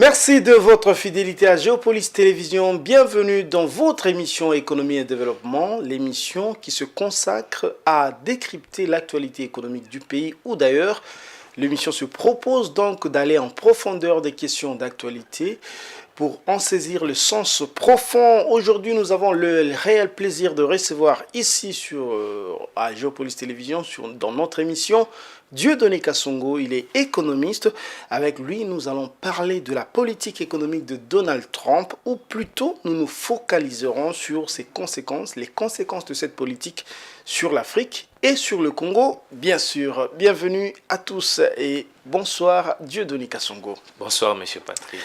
Merci de votre fidélité à Géopolis Télévision. Bienvenue dans votre émission Économie et Développement, l'émission qui se consacre à décrypter l'actualité économique du pays ou d'ailleurs. L'émission se propose donc d'aller en profondeur des questions d'actualité pour en saisir le sens profond. Aujourd'hui, nous avons le réel plaisir de recevoir ici à Géopolis Télévision, dans notre émission, Dieudonné Kassongo. Il est économiste. Avec lui, nous allons parler de la politique économique de Donald Trump, ou plutôt, nous nous focaliserons sur ses conséquences, les conséquences de cette politique sur l'Afrique et sur le Congo, bien sûr. Bienvenue à tous et bonsoir, Dieudonné Kassongo. Bonsoir, Monsieur Patrick.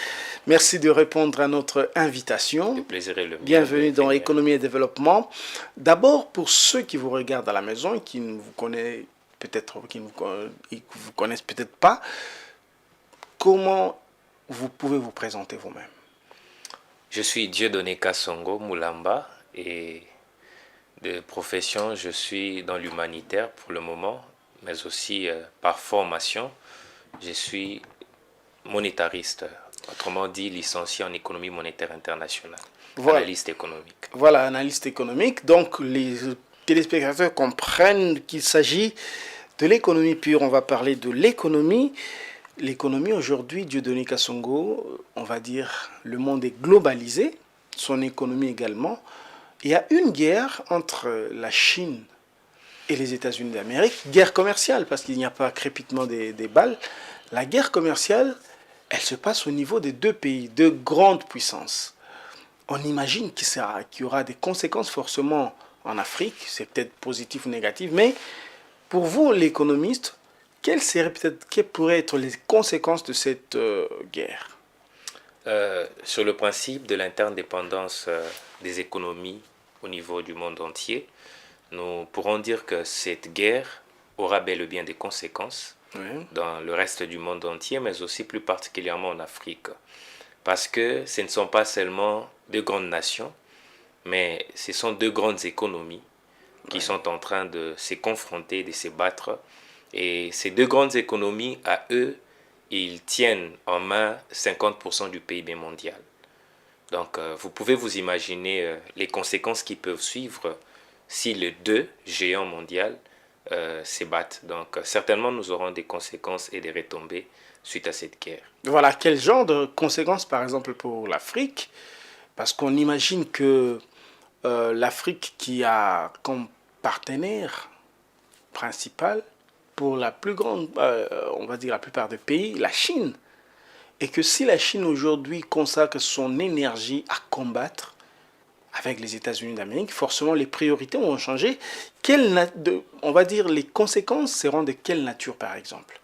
Merci de répondre à notre invitation. Le plaisir est le mien. Bienvenue dans Économie et Développement. D'abord, pour ceux qui vous regardent à la maison et qui ne vous connaissent peut-être, vous connaissent peut-être pas, comment vous pouvez vous présenter vous-même? Je suis Dieudonné Kassongo Moulamba et de profession, je suis dans l'humanitaire pour le moment, mais aussi par formation, je suis monétariste. Autrement dit, licencié en économie monétaire internationale, voilà. Analyste économique. Voilà, analyste économique. Donc, les téléspectateurs comprennent qu'il s'agit de l'économie pure. On va parler de l'économie. L'économie aujourd'hui, Dieudonné Kassongo, on va dire, le monde est globalisé, son économie également. Il y a une guerre entre la Chine et les États-Unis d'Amérique, guerre commerciale, parce qu'il n'y a pas crépitement des balles. La guerre commerciale, elle se passe au niveau des deux pays, deux grandes puissances. On imagine qu'il y aura des conséquences forcément en Afrique, c'est peut-être positif ou négatif, mais pour vous, l'économiste, quelles pourraient être les conséquences de cette guerre? Sur le principe de l'interdépendance des économies au niveau du monde entier, nous pourrons dire que cette guerre aura bel et bien des conséquences dans le reste du monde entier, mais aussi plus particulièrement en Afrique. Parce que ce ne sont pas seulement deux grandes nations, mais ce sont deux grandes économies qui sont en train de se confronter, de se battre. Et ces deux grandes économies, à eux, ils tiennent en main 50% du PIB mondial. Donc, vous pouvez vous imaginer les conséquences qui peuvent suivre si les deux géants mondiaux se battent. Donc, certainement, nous aurons des conséquences et des retombées suite à cette guerre. Voilà, quel genre de conséquences, par exemple, pour l'Afrique? Parce qu'on imagine que l'Afrique, qui a comme partenaire principal pour la plus grande, on va dire la plupart des pays, la Chine, et que si la Chine aujourd'hui consacre son énergie à combattre avec les États-Unis d'Amérique, forcément les priorités vont changer. On va dire les conséquences seront de quelle nature, par exemple?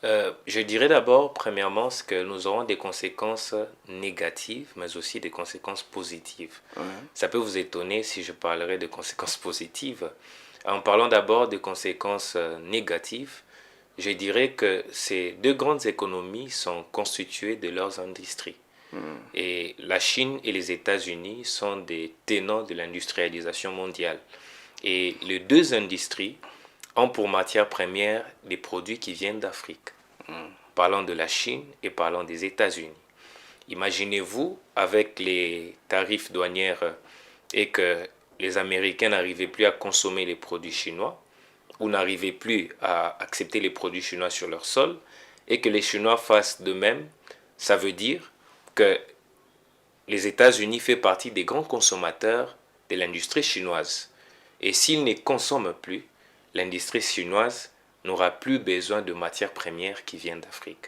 Je dirais d'abord, premièrement, que nous aurons des conséquences négatives, mais aussi des conséquences positives. Ça peut vous étonner si je parlerai de conséquences positives. En parlant d'abord des conséquences négatives, je dirais que ces deux grandes économies sont constituées de leurs industries. Et la Chine et les États-Unis sont des tenants de l'industrialisation mondiale. Et les deux industries ont pour matière première des produits qui viennent d'Afrique. Parlant de la Chine et parlant des États-Unis. Imaginez-vous, avec les tarifs douaniers et que les Américains n'arrivaient plus à consommer les produits chinois ou n'arrivaient plus à accepter les produits chinois sur leur sol et que les Chinois fassent de même, ça veut dire que les États-Unis font partie des grands consommateurs de l'industrie chinoise. Et s'ils ne consomment plus, l'industrie chinoise n'aura plus besoin de matières premières qui viennent d'Afrique.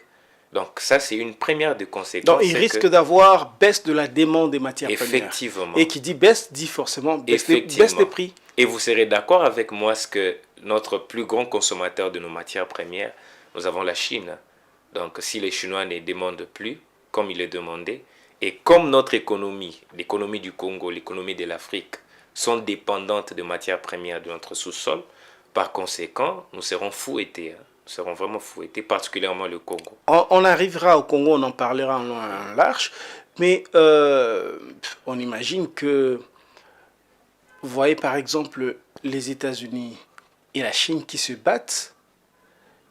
Donc ça, c'est une première des conséquences. Donc il risque d'avoir baisse de la demande des matières effectivement. premières. Et qui dit baisse, dit forcément baisse des prix. Et vous serez d'accord avec moi que notre plus grand consommateur de nos matières premières, nous avons la Chine. Donc si les Chinois ne demandent plus, comme il est demandé, et comme notre économie, l'économie du Congo, l'économie de l'Afrique, sont dépendantes de matières premières de notre sous-sol, par conséquent, nous serons fouettés. Nous serons vraiment fouettés, particulièrement le Congo. On arrivera au Congo, on en parlera en long et en large, mais on imagine que, vous voyez par exemple les États-Unis et la Chine qui se battent,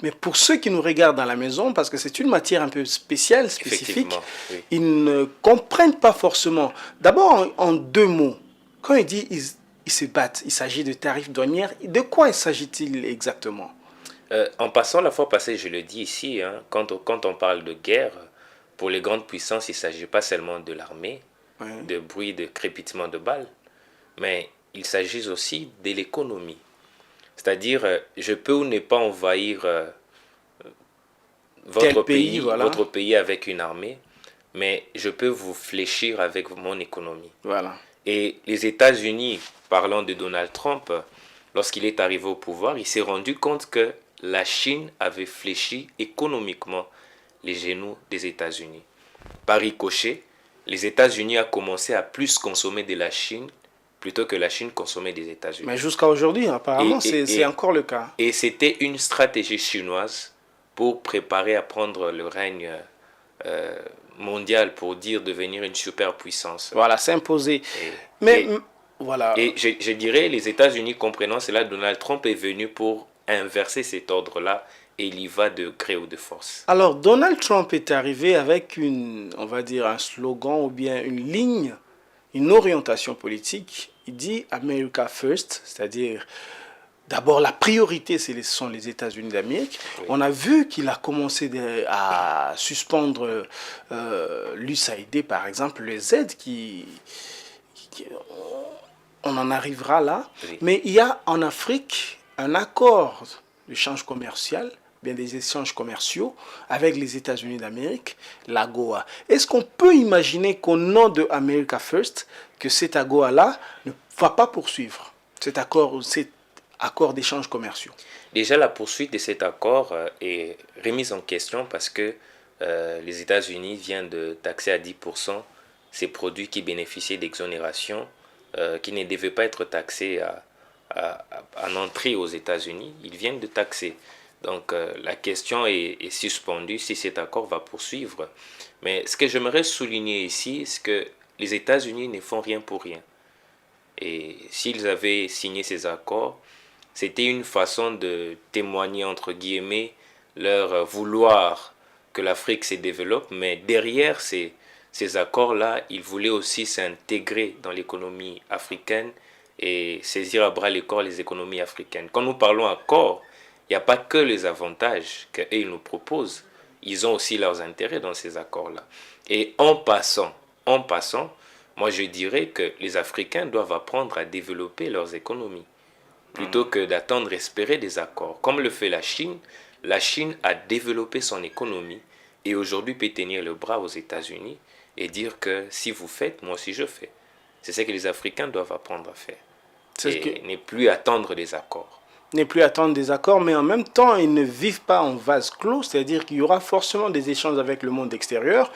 Mais pour ceux qui nous regardent à la maison, parce que c'est une matière un peu spéciale, spécifique, Oui. ils ne comprennent pas forcément. D'abord, en deux mots, quand il dit ils se battent, il s'agit de tarifs douaniers, de quoi s'agit-il exactement? En passant, la fois passée, je le dis ici, hein, quand on parle de guerre, pour les grandes puissances, il ne s'agit pas seulement de l'armée, Oui. de bruit, de crépitement de balles, mais il s'agit aussi de l'économie. C'est-à-dire, je peux ou ne pas envahir Tel pays, voilà. votre pays avec une armée, mais je peux vous fléchir avec mon économie. Voilà. Et les États-Unis, parlant de Donald Trump, lorsqu'il est arrivé au pouvoir, il s'est rendu compte que la Chine avait fléchi économiquement les genoux des États-Unis. Par ricochet, les États-Unis ont commencé à plus consommer de la Chine plutôt que la Chine consommait des États-Unis. Mais jusqu'à aujourd'hui, apparemment, c'est encore le cas. Et c'était une stratégie chinoise pour préparer à prendre le règne euh, mondial, pour dire devenir une superpuissance. Voilà, s'imposer. Et, Mais et, voilà. et je dirais, les États-Unis comprenant cela, Donald Trump est venu pour inverser cet ordre-là et il y va de gré ou de force. Alors, Donald Trump est arrivé avec on va dire, un slogan ou bien une ligne, une orientation politique. Il dit America First, c'est-à-dire d'abord la priorité, ce sont les États-Unis d'Amérique. Oui. On a vu qu'il a commencé à suspendre l'USAID, par exemple, les aides on en arrivera là. Oui. Mais il y a en Afrique un accord d'échange commercial, bien des échanges commerciaux avec les États-Unis d'Amérique, l'AGOA. Est-ce qu'on peut imaginer qu'au nom de America First, que cet AGOA-là ne va pas poursuivre cet accord d'échange commerciaux? Déjà, la poursuite de cet accord est remise en question parce que les États-Unis viennent de taxer à 10% ces produits qui bénéficiaient d'exonération, qui ne devaient pas être taxés en entrée aux États-Unis. Ils viennent de taxer. Donc la question est suspendue si cet accord va poursuivre. Mais ce que j'aimerais souligner ici, c'est que les États-Unis ne font rien pour rien. Et s'ils avaient signé ces accords, c'était une façon de témoigner, entre guillemets, leur vouloir que l'Afrique se développe. Mais derrière ces accords-là, ils voulaient aussi s'intégrer dans l'économie africaine et saisir à bras le corps les économies africaines. Quand nous parlons accords, il n'y a pas que les avantages qu'ils nous proposent. Ils ont aussi leurs intérêts dans ces accords-là. Et en passant, moi je dirais que les Africains doivent apprendre à développer leurs économies plutôt que d'attendre, espérer des accords. Comme le fait la Chine a développé son économie et aujourd'hui peut tenir le bras aux États-Unis et dire que si vous faites, moi aussi je fais. C'est ce que les Africains doivent apprendre à faire. Et ne plus attendre des accords. Ne plus attendre des accords, mais en même temps, ils ne vivent pas en vase clos, c'est-à-dire qu'il y aura forcément des échanges avec le monde extérieur.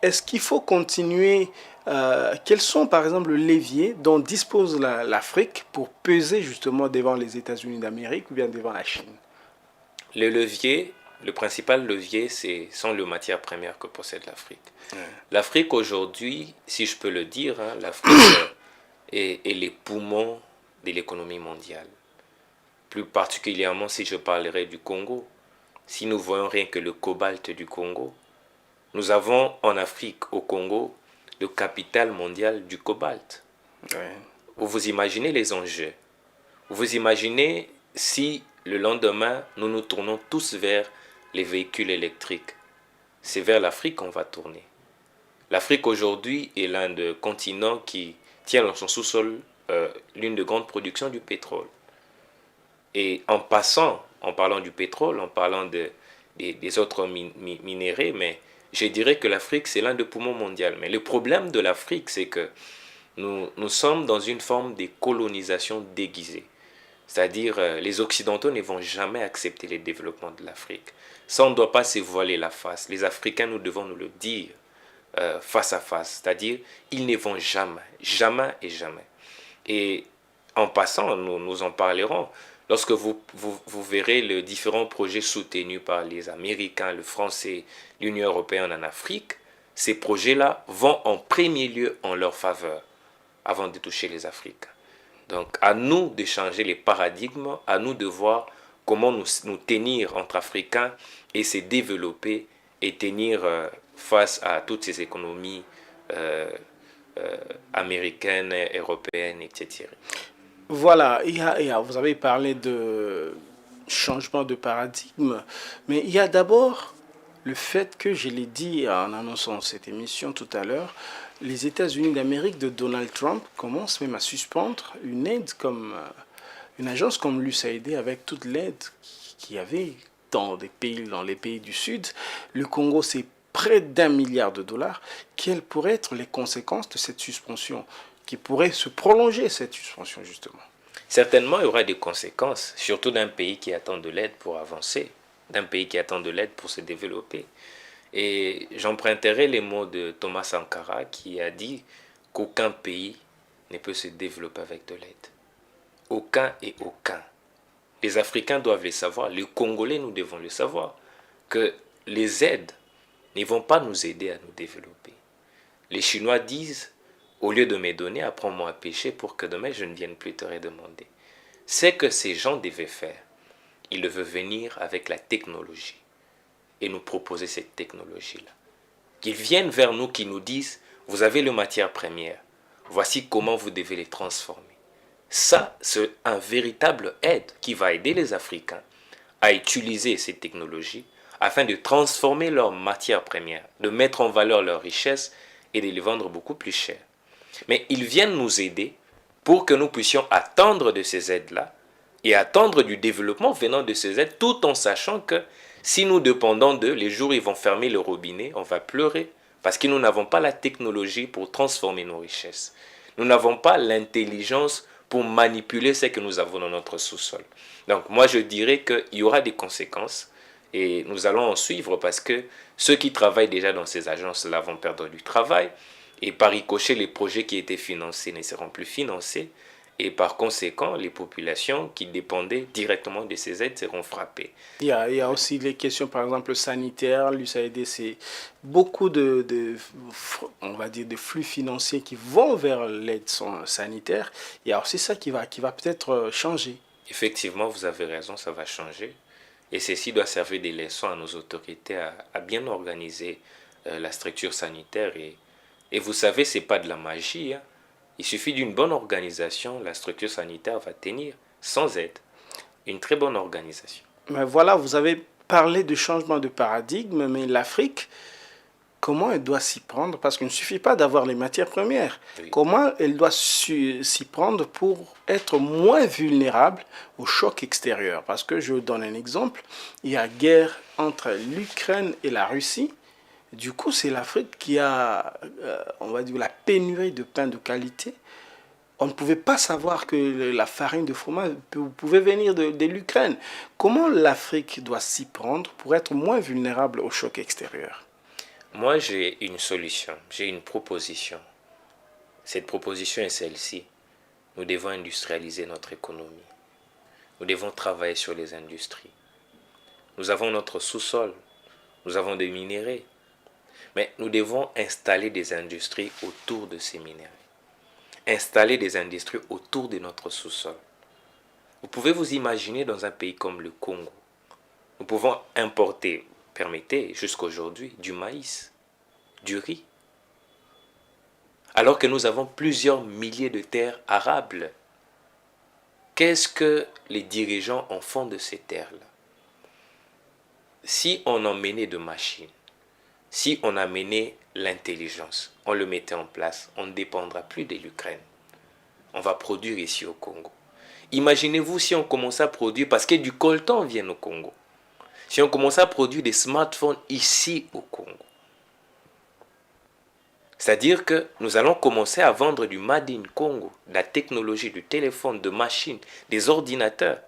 Est-ce qu'il faut continuer quels sont, par exemple, les leviers dont dispose l'Afrique pour peser justement devant les États-Unis d'Amérique ou bien devant la Chine? Le principal levier, sont les matières premières que possède l'Afrique. L'Afrique aujourd'hui, si je peux le dire, hein, l'Afrique est les poumons de l'économie mondiale. Plus particulièrement si je parlerai du Congo. Si nous voyons rien que le cobalt du Congo, nous avons en Afrique, au Congo, le capital mondial du cobalt. Vous imaginez les enjeux. Vous imaginez si le lendemain, nous nous tournons tous vers les véhicules électriques. C'est vers l'Afrique qu'on va tourner. L'Afrique aujourd'hui est l'un des continents qui tient dans son sous-sol l'une des grandes productions du pétrole. Et en parlant du pétrole, en parlant des autres minéraux, mais je dirais que l'Afrique, c'est l'un des poumons mondiaux. Mais le problème de l'Afrique, c'est que nous sommes dans une forme de colonisation déguisée. C'est-à-dire, les Occidentaux ne vont jamais accepter le développement de l'Afrique. Ça, on ne doit pas se voiler la face. Les Africains, nous devons nous le dire face à face. C'est-à-dire, ils ne vont jamais, jamais et jamais. Et en passant, nous en parlerons. Lorsque vous verrez les différents projets soutenus par les Américains, le Français, l'Union européenne en Afrique, ces projets-là vont en premier lieu en leur faveur avant de toucher les Africains. Donc, à nous de changer les paradigmes, à nous de voir comment nous tenir entre Africains et se développer et tenir face à toutes ces économies américaines, européennes, etc. Voilà, vous avez parlé de changement de paradigme, mais il y a d'abord le fait que, je l'ai dit en annonçant cette émission tout à l'heure, les États-Unis d'Amérique de Donald Trump commencent même à suspendre une aide comme une agence comme l'USAID avec toute l'aide qu'il y avait dans les pays du Sud. Le Congo, c'est près d'1 milliard de dollars. Quelles pourraient être les conséquences de cette suspension, qui pourrait se prolonger, cette suspension justement? Certainement, il y aura des conséquences, surtout d'un pays qui attend de l'aide pour avancer, d'un pays qui attend de l'aide pour se développer. Et j'emprunterai les mots de Thomas Sankara qui a dit qu'aucun pays ne peut se développer avec de l'aide. Aucun et aucun. Les Africains doivent le savoir, les Congolais, nous devons le savoir, que les aides ne vont pas nous aider à nous développer. Les Chinois disent, au lieu de me donner, apprends-moi à pêcher pour que demain je ne vienne plus te redemander. C'est que ces gens devaient faire. Ils devaient venir avec la technologie et nous proposer cette technologie-là. Qu'ils viennent vers nous, qui nous disent, vous avez les matières premières, voici comment vous devez les transformer. Ça, c'est un véritable aide qui va aider les Africains à utiliser ces technologies afin de transformer leurs matières premières, de mettre en valeur leurs richesses et de les vendre beaucoup plus cher. Mais ils viennent nous aider pour que nous puissions attendre de ces aides-là et attendre du développement venant de ces aides, tout en sachant que si nous dépendons d'eux, les jours où ils vont fermer le robinet, on va pleurer parce que nous n'avons pas la technologie pour transformer nos richesses. Nous n'avons pas l'intelligence pour manipuler ce que nous avons dans notre sous-sol. Donc moi je dirais qu'il y aura des conséquences et nous allons en suivre parce que ceux qui travaillent déjà dans ces agences-là vont perdre du travail et par ricochet, les projets qui étaient financés ne seront plus financés et par conséquent, les populations qui dépendaient directement de ces aides seront frappées. Il y a aussi les questions, par exemple, sanitaires. L'USAID, c'est beaucoup on va dire, de flux financiers qui vont vers l'aide sanitaire. Il y a aussi ça qui va peut-être changer. Effectivement, vous avez raison, ça va changer. Et ceci doit servir des leçons à nos autorités à bien organiser la structure sanitaire. Et vous savez, ce n'est pas de la magie, hein. Il suffit d'une bonne organisation, la structure sanitaire va tenir sans aide. Une très bonne organisation. Mais voilà, vous avez parlé de changement de paradigme, mais l'Afrique, comment elle doit s'y prendre? Parce qu'il ne suffit pas d'avoir les matières premières. Oui. Comment elle doit s'y prendre pour être moins vulnérable au choc extérieur? Parce que je vous donne un exemple. Il y a guerre entre l'Ukraine et la Russie. Du coup, c'est l'Afrique qui a, on va dire, la pénurie de pain de qualité. On ne pouvait pas savoir que la farine de fromage pouvait venir de l'Ukraine. Comment l'Afrique doit s'y prendre pour être moins vulnérable au choc extérieur? Moi, j'ai une solution, j'ai une proposition. Cette proposition est celle-ci. Nous devons industrialiser notre économie. Nous devons travailler sur les industries. Nous avons notre sous-sol, nous avons des minéraux. Mais nous devons installer des industries autour de ces minéraux. Installer des industries autour de notre sous-sol. Vous pouvez vous imaginer dans un pays comme le Congo. Nous pouvons importer, permettez, jusqu'aujourd'hui, du maïs, du riz. Alors que nous avons plusieurs milliers de terres arables. Qu'est-ce que les dirigeants en font de ces terres-là? Si on emmenait de machines, si on amenait l'intelligence, on le mettait en place, on ne dépendra plus de l'Ukraine. On va produire ici au Congo. Imaginez-vous si on commençait à produire, parce que du coltan vient au Congo. Si on commençait à produire des smartphones ici au Congo. C'est-à-dire que nous allons commencer à vendre du Made in Congo, de la technologie, du téléphone, de machines, des ordinateurs.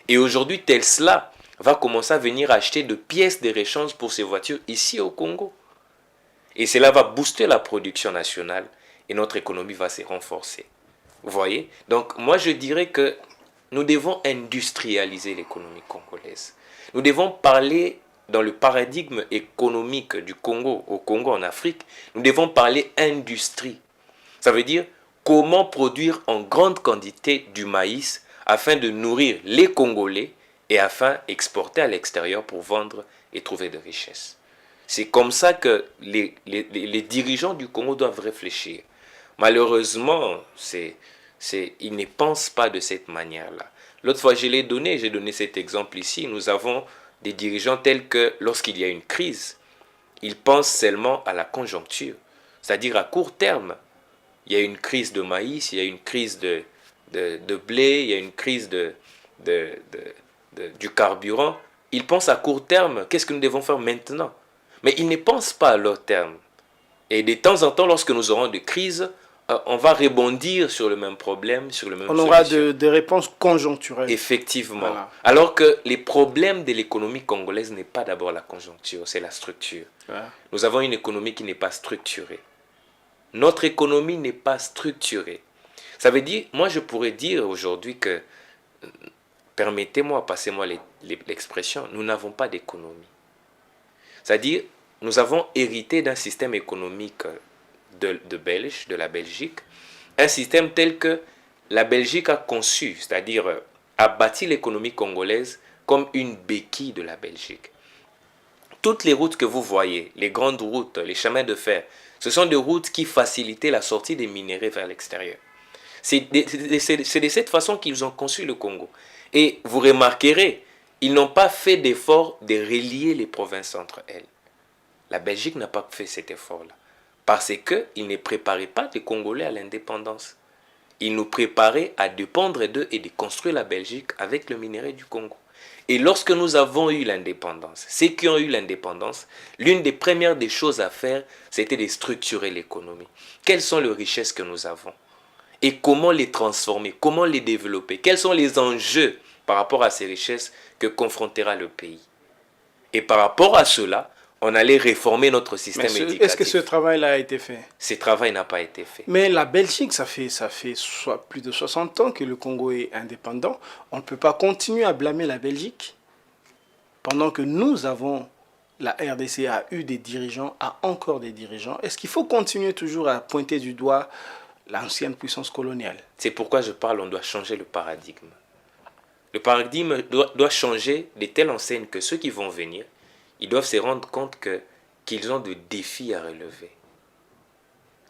Et aujourd'hui, Tesla va commencer à venir acheter de pièces de rechange pour ses voitures ici au Congo. Et cela va booster la production nationale et notre économie va se renforcer. Vous voyez? Donc moi je dirais que nous devons industrialiser l'économie congolaise. Nous devons parler dans le paradigme économique du Congo, au Congo en Afrique, nous devons parler industrie. Ça veut dire comment produire en grande quantité du maïs afin de nourrir les Congolais et afin d'exporter à l'extérieur pour vendre et trouver des richesses. C'est comme ça que les dirigeants du Congo doivent réfléchir. Malheureusement, ils ne pensent pas de cette manière-là. L'autre fois, j'ai donné cet exemple ici. Nous avons des dirigeants tels que lorsqu'il y a une crise, ils pensent seulement à la conjoncture, c'est-à-dire à court terme. Il y a une crise de maïs, il y a une crise de blé, il y a une crise du carburant. Ils pensent à court terme, qu'est-ce que nous devons faire maintenant? Mais ils ne pensent pas à long terme. Et de temps en temps, lorsque nous aurons des crises, on va rebondir sur le même problème, sur le même On aura des réponses conjoncturelles. Effectivement. Voilà. Alors que les problèmes de l'économie congolaise n'est pas d'abord la conjoncture, c'est la structure. Ouais. Nous avons une économie qui n'est pas structurée. Notre économie n'est pas structurée. Ça veut dire, moi je pourrais dire aujourd'hui que, permettez-moi, passez-moi l'expression, nous n'avons pas d'économie. C'est-à-dire, nous avons hérité d'un système économique de la Belgique, un système tel que la Belgique a conçu, c'est-à-dire a bâti l'économie congolaise comme une béquille de la Belgique. Toutes les routes que vous voyez, les grandes routes, les chemins de fer, ce sont des routes qui facilitaient la sortie des minéraux vers l'extérieur. C'est de cette façon qu'ils ont conçu le Congo. Et vous remarquerez, ils n'ont pas fait d'effort de relier les provinces entre elles. La Belgique n'a pas fait cet effort-là. Parce qu'ils ne préparaient pas les Congolais à l'indépendance. Ils nous préparaient à dépendre d'eux et de construire la Belgique avec le minerai du Congo. Et lorsque nous avons eu l'indépendance, ceux qui ont eu l'indépendance, l'une des premières des choses à faire, c'était de structurer l'économie. Quelles sont les richesses que nous avons? Et comment les transformer? Comment les développer? Quels sont les enjeux par rapport à ces richesses que confrontera le pays? Et par rapport à cela, on allait réformer notre système éducatif. Est-ce que ce travail-là a été fait? Ce travail n'a pas été fait. Mais la Belgique, ça fait plus de 60 ans que le Congo est indépendant. On ne peut pas continuer à blâmer la Belgique pendant que nous avons, la RDC a eu des dirigeants, a encore des dirigeants. Est-ce qu'il faut continuer toujours à pointer du doigt l'ancienne puissance coloniale? C'est pourquoi je parle, on doit changer le paradigme. Le paradigme doit changer de telle enseigne que ceux qui vont venir, ils doivent se rendre compte qu'ils ont des défis à relever.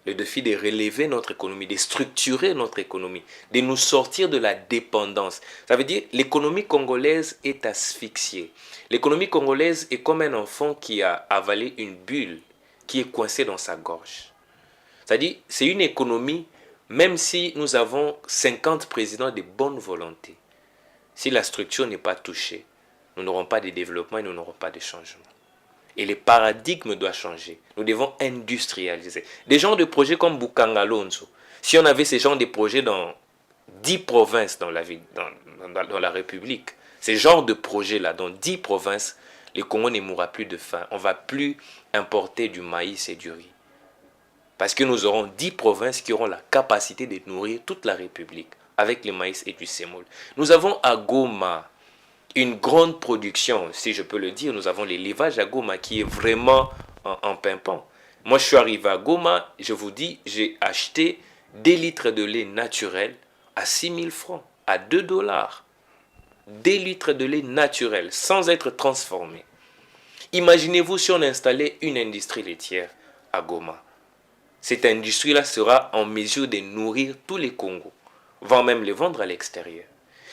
Le défi de relever notre économie, de structurer notre économie, de nous sortir de la dépendance. Ça veut dire que l'économie congolaise est asphyxiée. L'économie congolaise est comme un enfant qui a avalé une bulle qui est coincée dans sa gorge. C'est-à-dire c'est une économie, même si nous avons 50 présidents de bonne volonté, si la structure n'est pas touchée, nous n'aurons pas de développement et nous n'aurons pas de changement. Et le paradigme doit changer. Nous devons industrialiser. Des genres de projets comme Bukangalonzo, si on avait ces genres de projets dans 10 provinces dans la République, ces genres de projets-là dans 10 provinces, le Congo ne mourra plus de faim. On ne va plus importer du maïs et du riz. Parce que nous aurons 10 provinces qui auront la capacité de nourrir toute la République avec le maïs et du sémoule. Nous avons à Goma une grande production, si je peux le dire. Nous avons l'élevage à Goma qui est vraiment en pimpant. Moi, je suis arrivé à Goma, je vous dis, j'ai acheté 2 litres de lait naturel à 6 000 francs, à 2 $. 2 litres de lait naturel, sans être transformé. Imaginez-vous si on installait une industrie laitière à Goma. Cette industrie-là sera en mesure de nourrir tous les Congos, voire même les vendre à l'extérieur.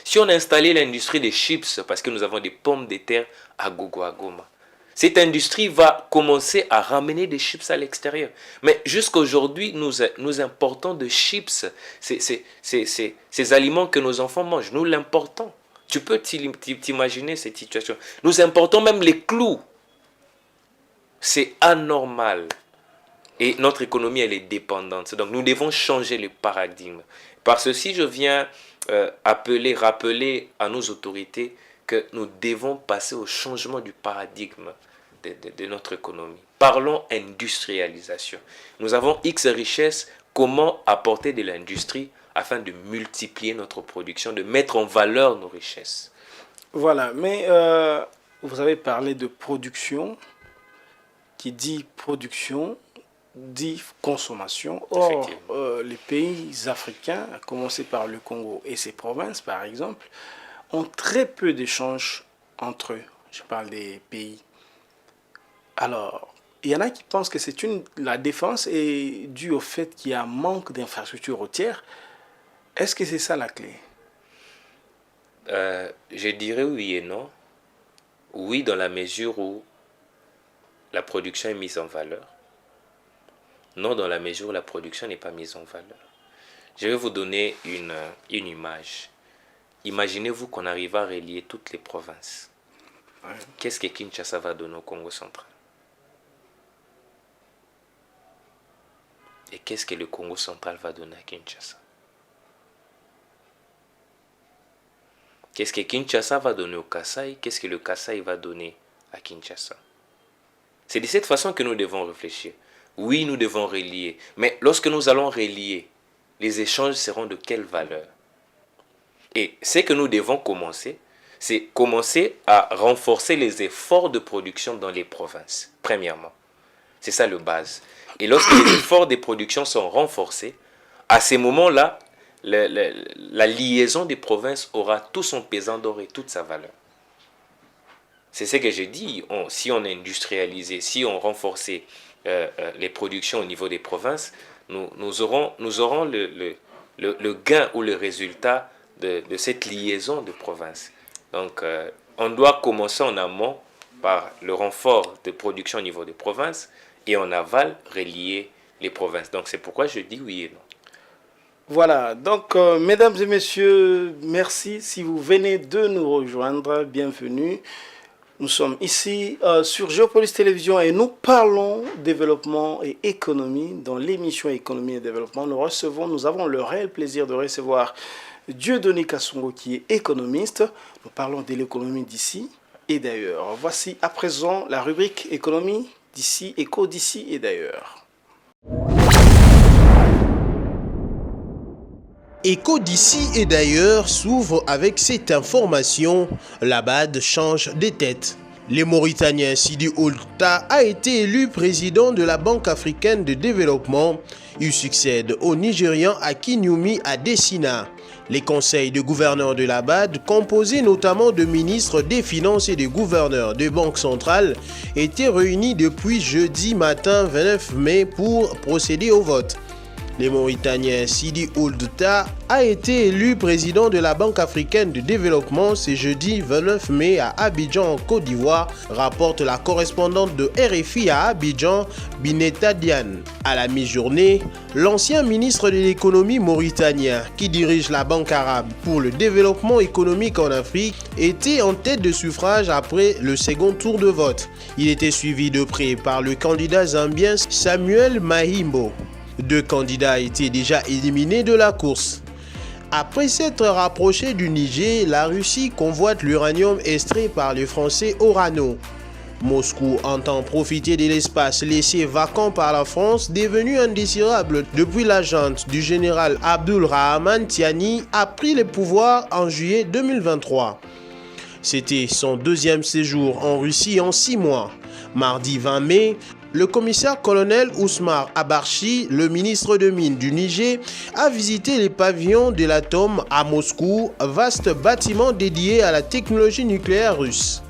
Si on installait l'industrie des chips, parce que nous avons des pommes de terre à Gogo, à Goma, cette industrie va commencer à ramener des chips à l'extérieur. Mais jusqu'à aujourd'hui, nous importons de chips, ces aliments que nos enfants mangent, nous l'importons. Tu peux t'imaginer cette situation. Nous importons même les clous. C'est anormal. Et notre économie, elle est dépendante. Donc nous devons changer le paradigme. Par ceci, je viens rappeler à nos autorités que nous devons passer au changement du paradigme de notre économie. Parlons industrialisation. Nous avons X richesses, comment apporter de l'industrie afin de multiplier notre production, de mettre en valeur nos richesses. Voilà, mais vous avez parlé de production, qui dit production, dit consommation. Or, les pays africains, à commencer par le Congo et ses provinces, par exemple, ont très peu d'échanges entre eux. Je parle des pays. Alors, il y en a qui pensent que la défense est due au fait qu'il y a un manque d'infrastructures routières. Est-ce que c'est ça la clé? Je dirais oui et non. Oui, dans la mesure où la production est mise en valeur. Non, dans la mesure où la production n'est pas mise en valeur. Je vais vous donner une image. Imaginez-vous qu'on arrive à relier toutes les provinces. Ouais. Qu'est-ce que Kinshasa va donner au Congo central? Et qu'est-ce que le Congo central va donner à Kinshasa? Qu'est-ce que Kinshasa va donner au Kasaï? Qu'est-ce que le Kasaï va donner à Kinshasa? C'est de cette façon que nous devons réfléchir. Oui, nous devons relier. Mais lorsque nous allons relier, les échanges seront de quelle valeur? Et ce que nous devons commencer, c'est commencer à renforcer les efforts de production dans les provinces, premièrement. C'est ça le base. Et lorsque les efforts de production sont renforcés, à ces moments-là, la liaison des provinces aura tout son pesant d'or et toute sa valeur. C'est ce que j'ai dit. Si on industrialisait, si on renforçait les productions au niveau des provinces, nous aurons le gain ou le résultat de cette liaison de provinces. Donc, on doit commencer en amont par le renfort de production au niveau des provinces et en aval, relier les provinces. Donc, c'est pourquoi je dis oui et non. Voilà, donc mesdames et messieurs, merci. Si vous venez de nous rejoindre, bienvenue. Nous sommes ici sur Géopolis Télévision et nous parlons développement et économie. Dans l'émission Économie et Développement, nous avons le réel plaisir de recevoir Dieudonné Kassongo qui est économiste. Nous parlons de l'économie d'ici et d'ailleurs. Voici à présent la rubrique Économie d'ici, éco d'ici et d'ailleurs. Éco d'ici et d'ailleurs s'ouvre avec cette information, la BAD change de tête. Le Mauritanien Sidi Ould Tah a été élu président de la Banque africaine de développement. Il succède au Nigérian Akinwumi Adesina. Les conseils de gouverneurs de la BAD, composés notamment de ministres des Finances et de gouverneurs de banques centrales, étaient réunis depuis jeudi matin 29 mai pour procéder au vote. Le Mauritanien Sidi Ould Tah a été élu président de la Banque africaine de développement ce jeudi 29 mai à Abidjan en Côte d'Ivoire, rapporte la correspondante de RFI à Abidjan, Bineta Diane. À la mi-journée, l'ancien ministre de l'économie mauritanien qui dirige la Banque arabe pour le développement économique en Afrique était en tête de suffrage après le second tour de vote. Il était suivi de près par le candidat zambien Samuel Mahimbo. 2 candidats étaient déjà éliminés de la course. Après s'être rapproché du Niger, la Russie convoite l'uranium extrait par le français Orano. Moscou entend profiter de l'espace laissé vacant par la France, devenu indésirable depuis la junte du général Abdulrahman Tiani a pris le pouvoir en juillet 2023. C'était son 2e séjour en Russie en 6 mois. Mardi 20 mai, le commissaire-colonel Ousmar Abarchi, le ministre de Mines du Niger, a visité les pavillons de l'atome à Moscou, vaste bâtiment dédié à la technologie nucléaire russe.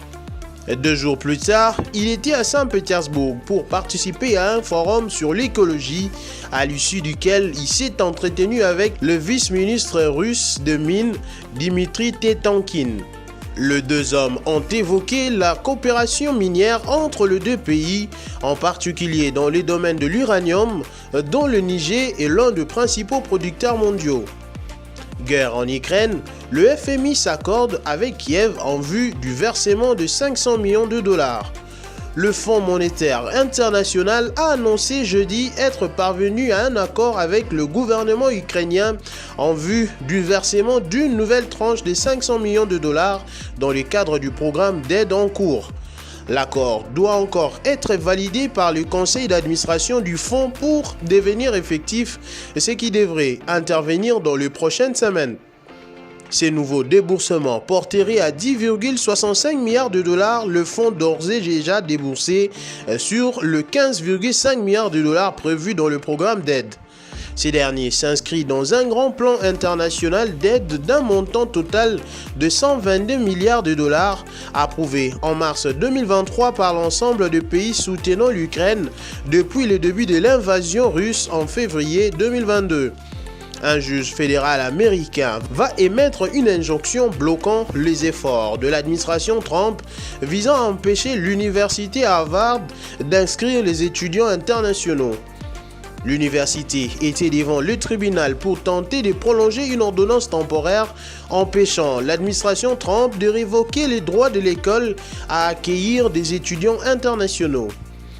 2 jours plus tard, il était à Saint-Pétersbourg pour participer à un forum sur l'écologie, à l'issue duquel il s'est entretenu avec le vice-ministre russe de Mines, Dimitri Tetankin. Les 2 hommes ont évoqué la coopération minière entre les 2 pays, en particulier dans le domaine de l'uranium, dont le Niger est l'un des principaux producteurs mondiaux. Guerre en Ukraine, le FMI s'accorde avec Kiev en vue du versement de 500 millions de dollars. Le Fonds monétaire international a annoncé jeudi être parvenu à un accord avec le gouvernement ukrainien en vue du versement d'une nouvelle tranche de 500 millions de dollars dans le cadre du programme d'aide en cours. L'accord doit encore être validé par le conseil d'administration du fonds pour devenir effectif, ce qui devrait intervenir dans les prochaines semaines. Ces nouveaux déboursements porteraient à 10,65 milliards de dollars le fonds d'ores et déjà déboursé sur le 15,5 milliards de dollars prévus dans le programme d'aide. Ces derniers s'inscrivent dans un grand plan international d'aide d'un montant total de 122 milliards de dollars, approuvé en mars 2023 par l'ensemble des pays soutenant l'Ukraine depuis le début de l'invasion russe en février 2022. Un juge fédéral américain va émettre une injonction bloquant les efforts de l'administration Trump visant à empêcher l'université Harvard d'inscrire les étudiants internationaux. L'université était devant le tribunal pour tenter de prolonger une ordonnance temporaire empêchant l'administration Trump de révoquer les droits de l'école à accueillir des étudiants internationaux.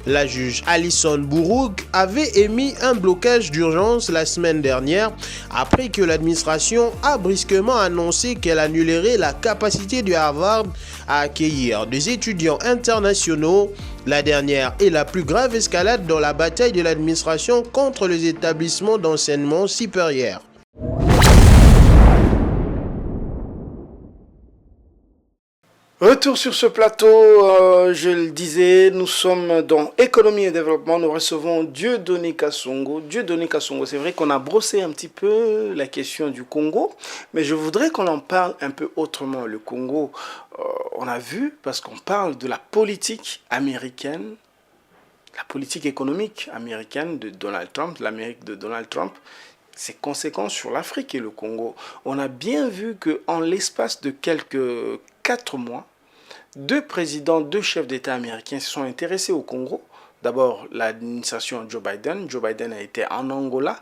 La juge Alison Bourouk avait émis un blocage d'urgence la semaine dernière après que l'administration a brusquement annoncé qu'elle annulerait la capacité de Harvard à accueillir des étudiants internationaux. La dernière est la plus grave escalade dans la bataille de l'administration contre les établissements d'enseignement supérieur. Retour sur ce plateau, je le disais, nous sommes dans Économie et Développement, nous recevons Dieudonné Kassongo. Dieudonné Kassongo, c'est vrai qu'on a brossé un petit peu la question du Congo, mais je voudrais qu'on en parle un peu autrement. Le Congo, on a vu, parce qu'on parle de la politique américaine, la politique économique américaine de Donald Trump, l'Amérique de Donald Trump, ses conséquences sur l'Afrique et le Congo. On a bien vu qu'en l'espace de quelques 4 mois, 2 présidents, 2 chefs d'État américains se sont intéressés au Congo. D'abord, l'administration Joe Biden. Joe Biden a été en Angola,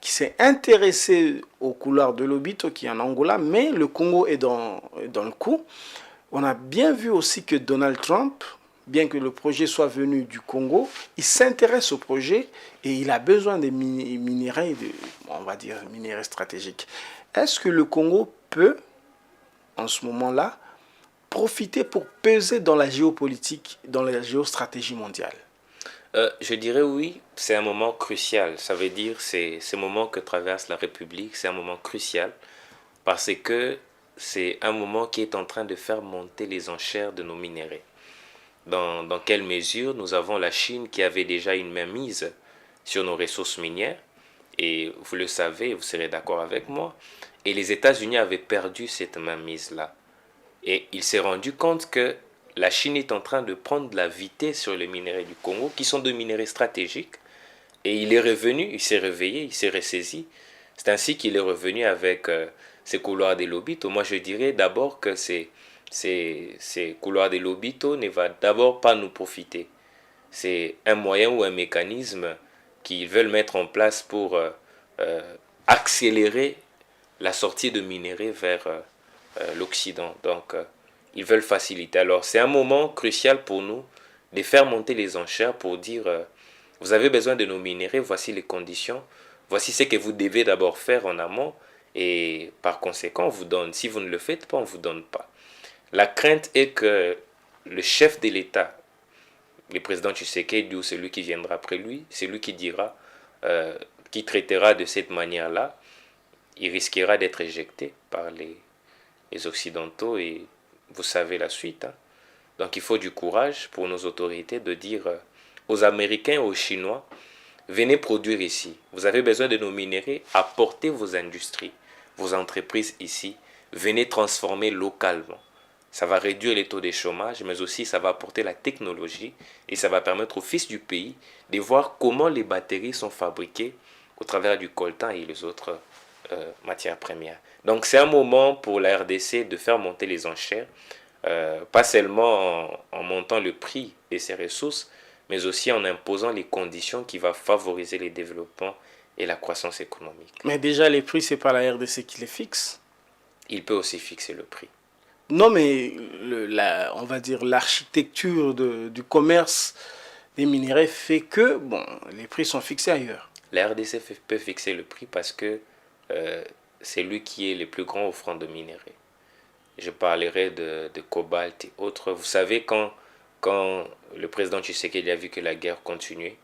qui s'est intéressé au couloir de Lobito, qui est en Angola, mais le Congo est dans le coup. On a bien vu aussi que Donald Trump, bien que le projet soit venu du Congo, il s'intéresse au projet et il a besoin des minerais, on va dire minerais stratégiques. Est-ce que le Congo peut, en ce moment-là, profiter pour peser dans la géopolitique, dans la géostratégie mondiale? Je dirais oui, c'est un moment crucial. Ça veut dire c'est ce moment que traverse la République, c'est un moment crucial parce que c'est un moment qui est en train de faire monter les enchères de nos minéraux. Dans quelle mesure nous avons la Chine qui avait déjà une mainmise sur nos ressources minières, et vous le savez, vous serez d'accord avec moi, et les États-Unis avaient perdu cette mainmise-là. Et il s'est rendu compte que la Chine est en train de prendre de la vitesse sur les minéraux du Congo, qui sont des minéraux stratégiques, et il est revenu, il s'est réveillé, il s'est ressaisi. C'est ainsi qu'il est revenu avec ces couloirs des Lobito. Moi, je dirais d'abord que ces couloirs des Lobito ne va d'abord pas nous profiter. C'est un moyen ou un mécanisme qu'ils veulent mettre en place pour accélérer la sortie de minéraux vers l'Occident. Donc, ils veulent faciliter. Alors, c'est un moment crucial pour nous de faire monter les enchères pour dire vous avez besoin de nos minéraux, voici les conditions, voici ce que vous devez d'abord faire en amont, et par conséquent, on vous donne. Si vous ne le faites pas, on ne vous donne pas. La crainte est que le chef de l'État, le président Tshisekedi ou celui qui viendra après lui, c'est lui qui dira, qui traitera de cette manière-là, il risquera d'être éjecté par les Occidentaux, et vous savez la suite. Donc il faut du courage pour nos autorités de dire aux Américains et aux Chinois, venez produire ici. Vous avez besoin de nos minéraux, apportez vos industries, vos entreprises ici, venez transformer localement. Ça va réduire les taux de chômage, mais aussi ça va apporter la technologie et ça va permettre aux fils du pays de voir comment les batteries sont fabriquées au travers du coltan et les autres matières premières. Donc c'est un moment pour la RDC de faire monter les enchères, pas seulement en montant le prix de ses ressources, mais aussi en imposant les conditions qui vont favoriser le développement et la croissance économique. Mais déjà, les prix, c'est pas la RDC qui les fixe. Il peut aussi fixer le prix. Non, mais on va dire l'architecture du commerce des minéraux fait que les prix sont fixés ailleurs. La RDC peut fixer le prix parce que c'est lui qui est le plus grand offrant de minéraux. Je parlerai de cobalt et autres. Vous savez, quand le président Tshisekedi a vu que la guerre continuait,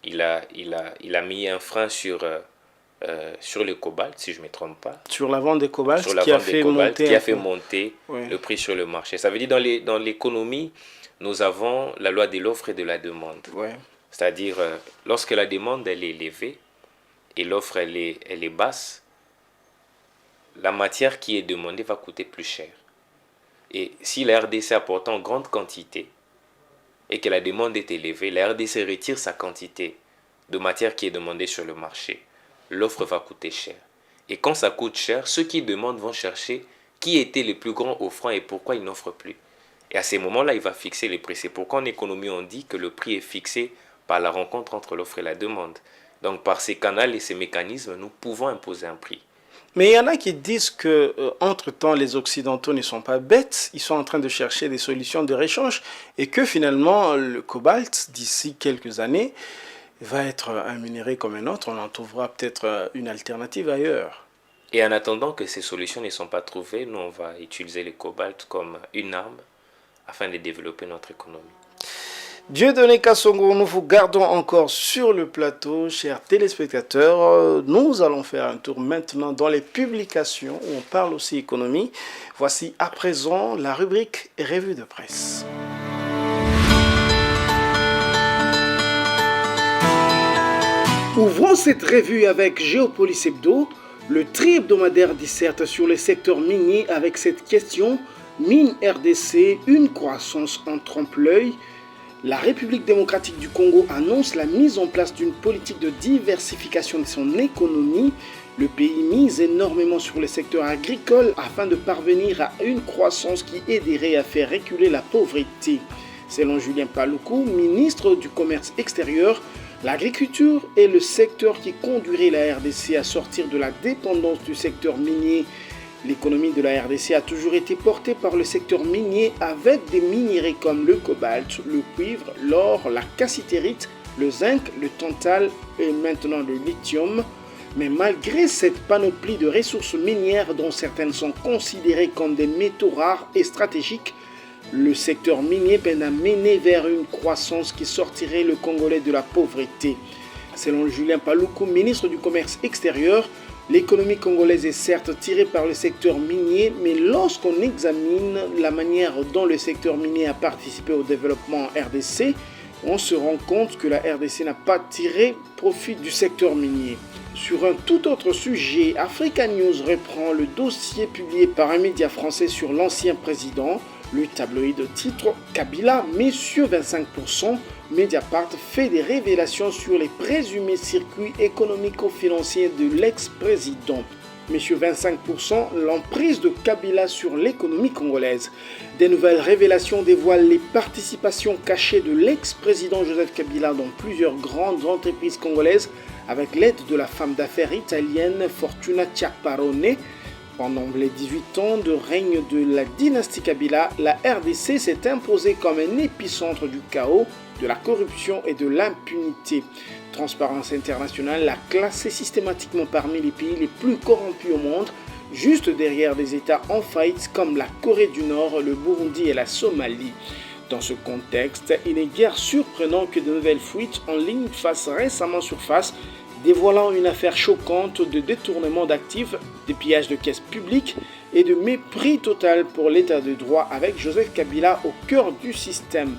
il a mis un frein sur le cobalt, si je ne me trompe pas. Sur la vente des cobalt, qui a fait monter le prix sur le marché. Ça veut dire dans l'économie, nous avons la loi de l'offre et de la demande. Ouais. C'est-à-dire, lorsque la demande elle est élevée et l'offre elle est basse, la matière qui est demandée va coûter plus cher. Et si la RDC apporte en grande quantité et que la demande est élevée, la RDC retire sa quantité de matière qui est demandée sur le marché. L'offre va coûter cher. Et quand ça coûte cher, ceux qui demandent vont chercher qui était le plus grand offrant et pourquoi ils n'offrent plus. Et à ces moments-là, il va fixer les prix. C'est pourquoi en économie, on dit que le prix est fixé par la rencontre entre l'offre et la demande. Donc par ces canaux et ces mécanismes, nous pouvons imposer un prix. Mais il y en a qui disent que, entre-temps, les Occidentaux ne sont pas bêtes, ils sont en train de chercher des solutions de réchange et que finalement, le cobalt, d'ici quelques années, va être un minerai comme un autre. On en trouvera peut-être une alternative ailleurs. Et en attendant que ces solutions ne sont pas trouvées, nous, on va utiliser le cobalt comme une arme afin de développer notre économie. Dieudonné Kassongo, nous vous gardons encore sur le plateau, chers téléspectateurs. Nous allons faire un tour maintenant dans les publications où on parle aussi économie. Voici à présent la rubrique Revue de presse. Ouvrons cette revue avec Géopolis Hebdo. Le tri-hebdomadaire disserte sur le secteur minier avec cette question: Mine RDC, une croissance en trompe-l'œil. La République démocratique du Congo annonce la mise en place d'une politique de diversification de son économie. Le pays mise énormément sur le secteur agricole afin de parvenir à une croissance qui aiderait à faire reculer la pauvreté. Selon Julien Paluku, ministre du Commerce extérieur, l'agriculture est le secteur qui conduirait la RDC à sortir de la dépendance du secteur minier. L'économie de la RDC a toujours été portée par le secteur minier avec des minéraux comme le cobalt, le cuivre, l'or, la cassitérite, le zinc, le tantal et maintenant le lithium. Mais malgré cette panoplie de ressources minières dont certaines sont considérées comme des métaux rares et stratégiques, le secteur minier peine à mener vers une croissance qui sortirait le Congolais de la pauvreté. Selon Julien Paluku, ministre du Commerce extérieur, l'économie congolaise est certes tirée par le secteur minier, mais lorsqu'on examine la manière dont le secteur minier a participé au développement en RDC, on se rend compte que la RDC n'a pas tiré profit du secteur minier. Sur un tout autre sujet, Africa News reprend le dossier publié par un média français sur l'ancien président. Le tabloïd titre Kabila, messieurs 25%. Mediapart fait des révélations sur les présumés circuits économico-financiers de l'ex-président. Messieurs 25%, l'emprise de Kabila sur l'économie congolaise. Des nouvelles révélations dévoilent les participations cachées de l'ex-président Joseph Kabila dans plusieurs grandes entreprises congolaises avec l'aide de la femme d'affaires italienne Fortuna Ciapparone. Pendant les 18 ans de règne de la dynastie Kabila, la RDC s'est imposée comme un épicentre du chaos, de la corruption et de l'impunité. Transparence internationale l'a classé systématiquement parmi les pays les plus corrompus au monde, juste derrière des États en faillite comme la Corée du Nord, le Burundi et la Somalie. Dans ce contexte, il n'est guère surprenant que de nouvelles fuites en ligne fassent récemment surface, dévoilant une affaire choquante de détournement d'actifs, de pillage de caisses publiques et de mépris total pour l'état de droit avec Joseph Kabila au cœur du système.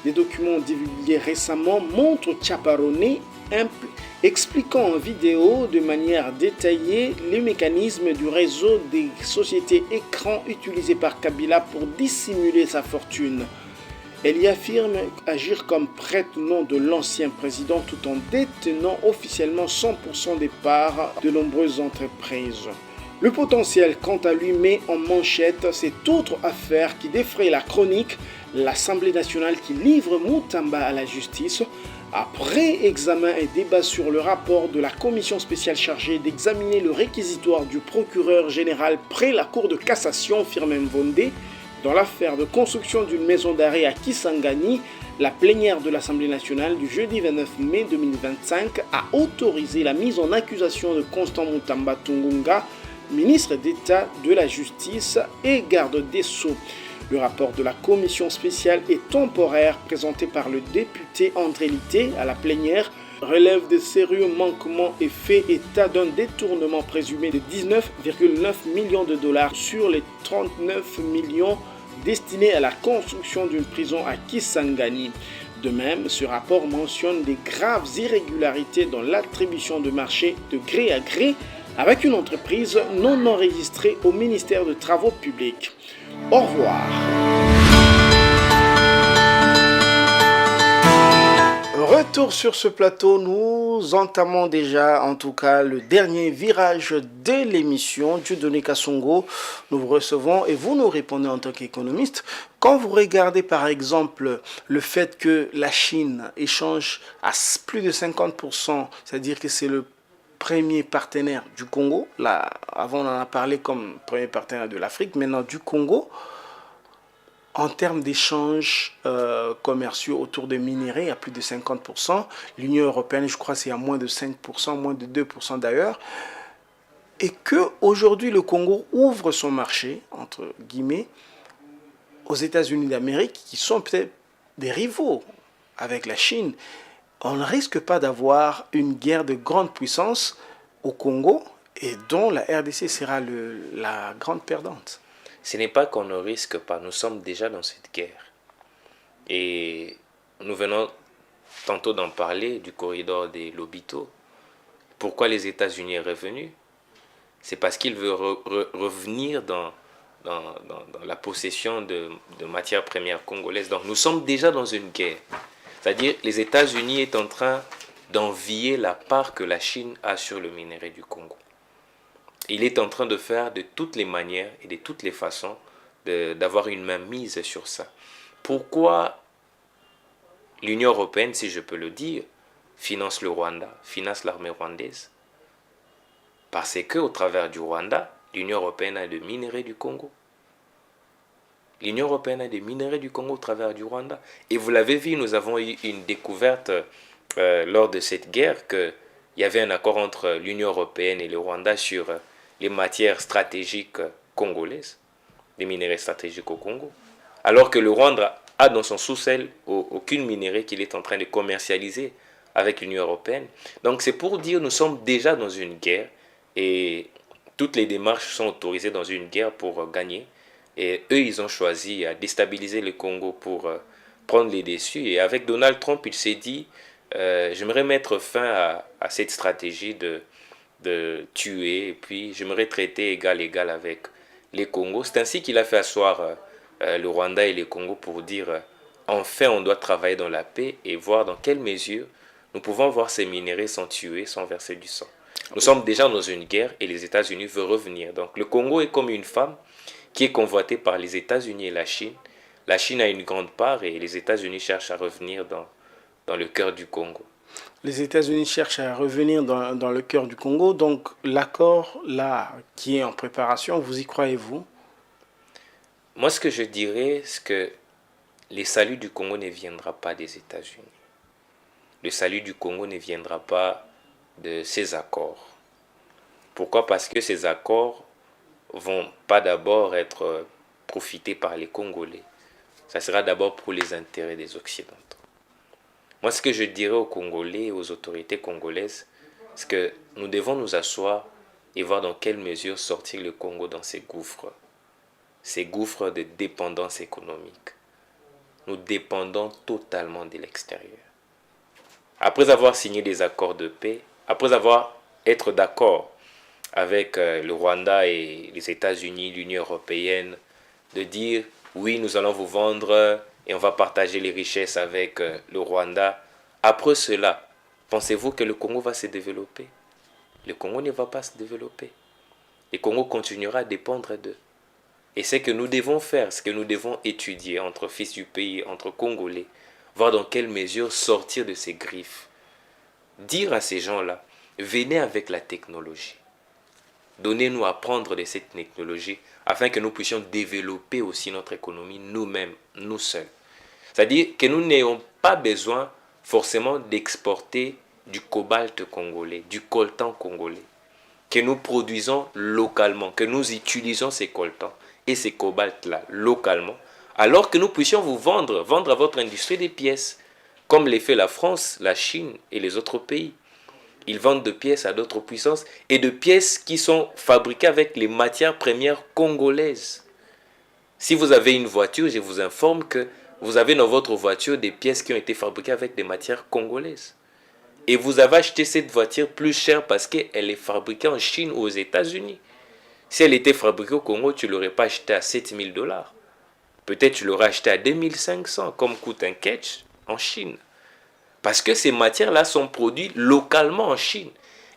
Des documents divulgués récemment montrent Ciapparone expliquant en vidéo de manière détaillée les mécanismes du réseau des sociétés écrans utilisées par Kabila pour dissimuler sa fortune. Elle y affirme agir comme prête-nom de l'ancien président tout en détenant officiellement 100% des parts de nombreuses entreprises. Le potentiel, quant à lui, met en manchette cette autre affaire qui défraie la chronique, l'Assemblée nationale qui livre Moutamba à la justice. Après examen et débat sur le rapport de la commission spéciale chargée d'examiner le réquisitoire du procureur général près la Cour de cassation Firmin Vondé, dans l'affaire de construction d'une maison d'arrêt à Kisangani, la plénière de l'Assemblée nationale du jeudi 29 mai 2025 a autorisé la mise en accusation de Constant Moutamba Tungunga, ministre d'État de la Justice et garde des Sceaux. Le rapport de la commission spéciale et temporaire présenté par le député André Litté à la plénière relève de sérieux manquements et fait état d'un détournement présumé de 19,9 millions de dollars sur les 39 millions destinés à la construction d'une prison à Kisangani. De même, ce rapport mentionne des graves irrégularités dans l'attribution de marchés de gré à gré avec une entreprise non enregistrée au ministère des Travaux publics. Au revoir. Retour sur ce plateau, nous entamons déjà en tout cas le dernier virage de l'émission. Dieudonné Kassongo, nous vous recevons et vous nous répondez en tant qu'économiste. Quand vous regardez par exemple le fait que la Chine échange à plus de 50%, c'est-à-dire que c'est le premier partenaire du Congo, là avant on en a parlé comme premier partenaire de l'Afrique, maintenant du Congo, en termes d'échanges commerciaux autour des minéraux, à plus de 50%. L'Union européenne, je crois, c'est à moins de 5%, moins de 2% d'ailleurs. Et qu'aujourd'hui, le Congo ouvre son marché, entre guillemets, aux États-Unis d'Amérique, qui sont peut-être des rivaux avec la Chine. On ne risque pas d'avoir une guerre de grande puissance au Congo, et dont la RDC sera la grande perdante. Ce n'est pas qu'on ne risque pas, nous sommes déjà dans cette guerre. Et nous venons tantôt d'en parler du corridor des Lobito. Pourquoi les États-Unis sont revenus? C'est parce qu'ils veulent revenir dans la possession de matières premières congolaises. Donc nous sommes déjà dans une guerre. C'est-à-dire les États-Unis sont en train d'envier la part que la Chine a sur le minerai du Congo. Il est en train de faire de toutes les manières et de toutes les façons d'avoir une main mise sur ça. Pourquoi l'Union européenne, si je peux le dire, finance le Rwanda, finance l'armée rwandaise? Parce qu'au travers du Rwanda, l'Union européenne a des minerais du Congo. L'Union européenne a des minerais du Congo au travers du Rwanda. Et vous l'avez vu, nous avons eu une découverte lors de cette guerre qu'il y avait un accord entre l'Union européenne et le Rwanda sur les matières stratégiques congolaises, les minéraux stratégiques au Congo, alors que le Rwanda a dans son sous-sol aucune minerai qu'il est en train de commercialiser avec l'Union européenne. Donc c'est pour dire que nous sommes déjà dans une guerre et toutes les démarches sont autorisées dans une guerre pour gagner. Et eux, ils ont choisi à déstabiliser le Congo pour prendre les dessus. Et avec Donald Trump, il s'est dit, j'aimerais mettre fin à cette stratégie de tuer, et puis j'aimerais traiter égal avec les Congos. C'est ainsi qu'il a fait asseoir le Rwanda et les Congos pour dire, enfin on doit travailler dans la paix et voir dans quelle mesure nous pouvons voir ces minéraux sans tuer, sans verser du sang. Nous sommes déjà dans une guerre et les États-Unis veulent revenir. Donc le Congo est comme une femme qui est convoitée par les États-Unis et la Chine. La Chine a une grande part et les États-Unis cherchent à revenir dans le cœur du Congo. Les États-Unis cherchent à revenir dans le cœur du Congo. Donc l'accord là qui est en préparation, vous y croyez-vous? Moi, ce que je dirais, c'est que le salut du Congo ne viendra pas des États-Unis. Le salut du Congo ne viendra pas de ces accords. Pourquoi? Parce que ces accords vont pas d'abord être profités par les Congolais. Ça sera d'abord pour les intérêts des Occidentaux. Moi, ce que je dirais aux Congolais et aux autorités congolaises, c'est que nous devons nous asseoir et voir dans quelle mesure sortir le Congo dans ces gouffres de dépendance économique. Nous dépendons totalement de l'extérieur. Après avoir signé des accords de paix, après être d'accord avec le Rwanda et les États-Unis, l'Union européenne, de dire oui, nous allons vous vendre et on va partager les richesses avec le Rwanda. Après cela, pensez-vous que le Congo va se développer? Le Congo ne va pas se développer. Le Congo continuera à dépendre d'eux. Et ce que nous devons faire, ce que nous devons étudier entre fils du pays, entre Congolais, voir dans quelle mesure sortir de ces griffes. Dire à ces gens-là, venez avec la technologie. Donnez-nous à prendre de cette technologie afin que nous puissions développer aussi notre économie nous-mêmes, nous seuls. C'est-à-dire que nous n'ayons pas besoin forcément d'exporter du cobalt congolais, du coltan congolais, que nous produisons localement, que nous utilisons ces coltans et ces cobalts-là localement, alors que nous puissions vous vendre à votre industrie des pièces, comme les fait la France, la Chine et les autres pays. Ils vendent de pièces à d'autres puissances et de pièces qui sont fabriquées avec les matières premières congolaises. Si vous avez une voiture, je vous informe que vous avez dans votre voiture des pièces qui ont été fabriquées avec des matières congolaises. Et vous avez acheté cette voiture plus chère parce qu'elle est fabriquée en Chine ou aux États-Unis. Si elle était fabriquée au Congo, tu ne l'aurais pas achetée à 7 000 $. Peut-être tu l'aurais acheté à 2 500, comme coûte un ketch en Chine. Parce que ces matières-là sont produites localement en Chine.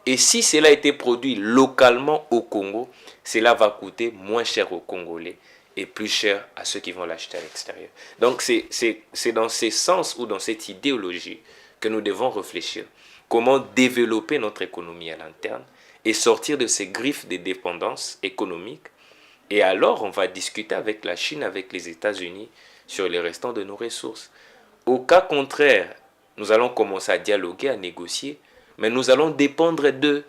Et si cela a été produit localement au Congo, cela va coûter moins cher aux Congolais et plus cher à ceux qui vont l'acheter à l'extérieur. Donc c'est dans ce sens ou dans cette idéologie que nous devons réfléchir. Comment développer notre économie à l'interne et sortir de ces griffes de dépendance économique. Et alors, on va discuter avec la Chine, avec les États-Unis sur les restants de nos ressources. Au cas contraire, nous allons commencer à dialoguer, à négocier, mais nous allons dépendre d'eux.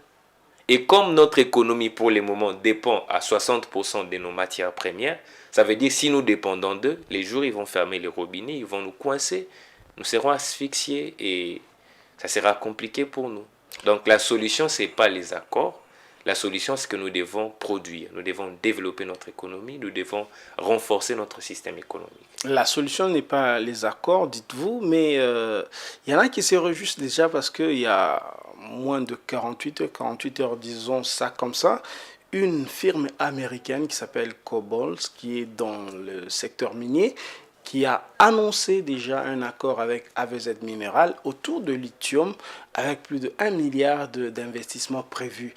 Et comme notre économie, pour le moment, dépend à 60% de nos matières premières, ça veut dire que si nous dépendons d'eux, les jours, ils vont fermer les robinets, ils vont nous coincer, nous serons asphyxiés et ça sera compliqué pour nous. Donc la solution, ce n'est pas les accords. La solution, c'est que nous devons produire, nous devons développer notre économie, nous devons renforcer notre système économique. La solution n'est pas les accords, dites-vous, mais il y en a qui se réjouissent déjà parce qu'il y a moins de 48 heures, disons ça comme ça, une firme américaine qui s'appelle Cobalt, qui est dans le secteur minier, qui a annoncé déjà un accord avec AVZ Mineral autour de lithium avec plus de 1 milliard d'investissements prévus.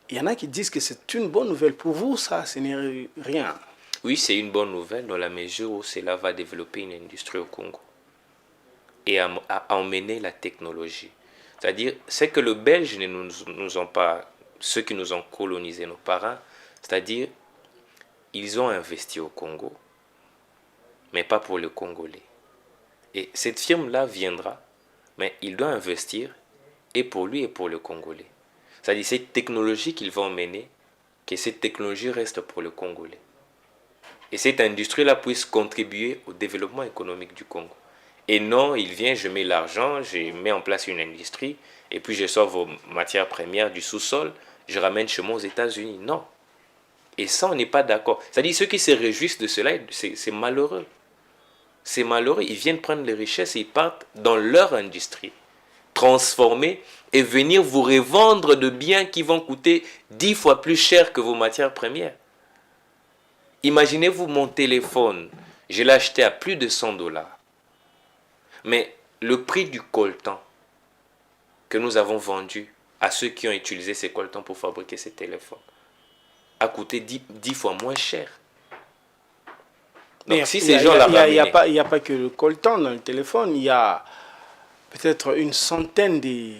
Il y en a qui disent que c'est une bonne nouvelle. Pour vous, ça, ce n'est rien. Oui, c'est une bonne nouvelle dans la mesure où cela va développer une industrie au Congo et à emmener la technologie. C'est-à-dire, c'est que le Belge ne nous ont pas, ceux qui nous ont colonisé, nos parents, c'est-à-dire, ils ont investi au Congo, mais pas pour le Congolais. Et cette firme-là viendra, mais il doit investir et pour lui et pour le Congolais. C'est-à-dire cette technologie qu'ils vont emmener, que cette technologie reste pour le Congolais. Et cette industrie-là puisse contribuer au développement économique du Congo. Et non, il vient, je mets l'argent, je mets en place une industrie, et puis je sors vos matières premières du sous-sol, je ramène chez moi aux États-Unis. Non. Et ça, on n'est pas d'accord. C'est-à-dire ceux qui se réjouissent de cela, c'est malheureux. C'est malheureux. Ils viennent prendre les richesses et ils partent dans leur industrie, transformer et venir vous revendre de biens qui vont coûter 10 fois plus cher que vos matières premières. Imaginez-vous mon téléphone, je l'ai acheté à plus de 100 $. Mais le prix du coltan que nous avons vendu à ceux qui ont utilisé ces coltans pour fabriquer ces téléphones a coûté 10 fois moins cher. Donc, si ces gens-là... Il n'y a pas que le coltan dans le téléphone, il y a peut-être une centaine de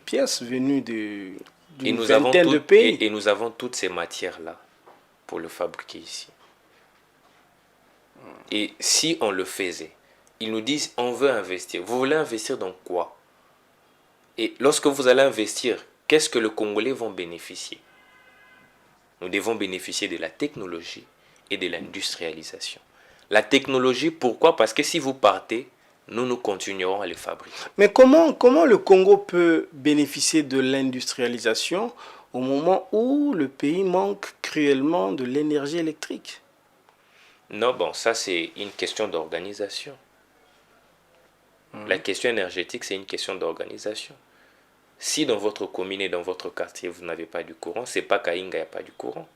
pièces venues d'une vingtaine de pays. Et nous avons toutes ces matières-là pour le fabriquer ici. Et si on le faisait, ils nous disent, on veut investir. Vous voulez investir dans quoi? Et lorsque vous allez investir, qu'est-ce que les Congolais vont bénéficier? Nous devons bénéficier de la technologie et de l'industrialisation. La technologie, pourquoi? Parce que si vous partez, nous continuerons à les fabriquer. Mais comment le Congo peut bénéficier de l'industrialisation au moment où le pays manque cruellement de l'énergie électrique? Non, bon, ça c'est une question d'organisation. La question énergétique, c'est une question d'organisation. Si dans votre commune et dans votre quartier, vous n'avez pas du courant, c'est pas qu'à Inga, il n'y a pas du courant.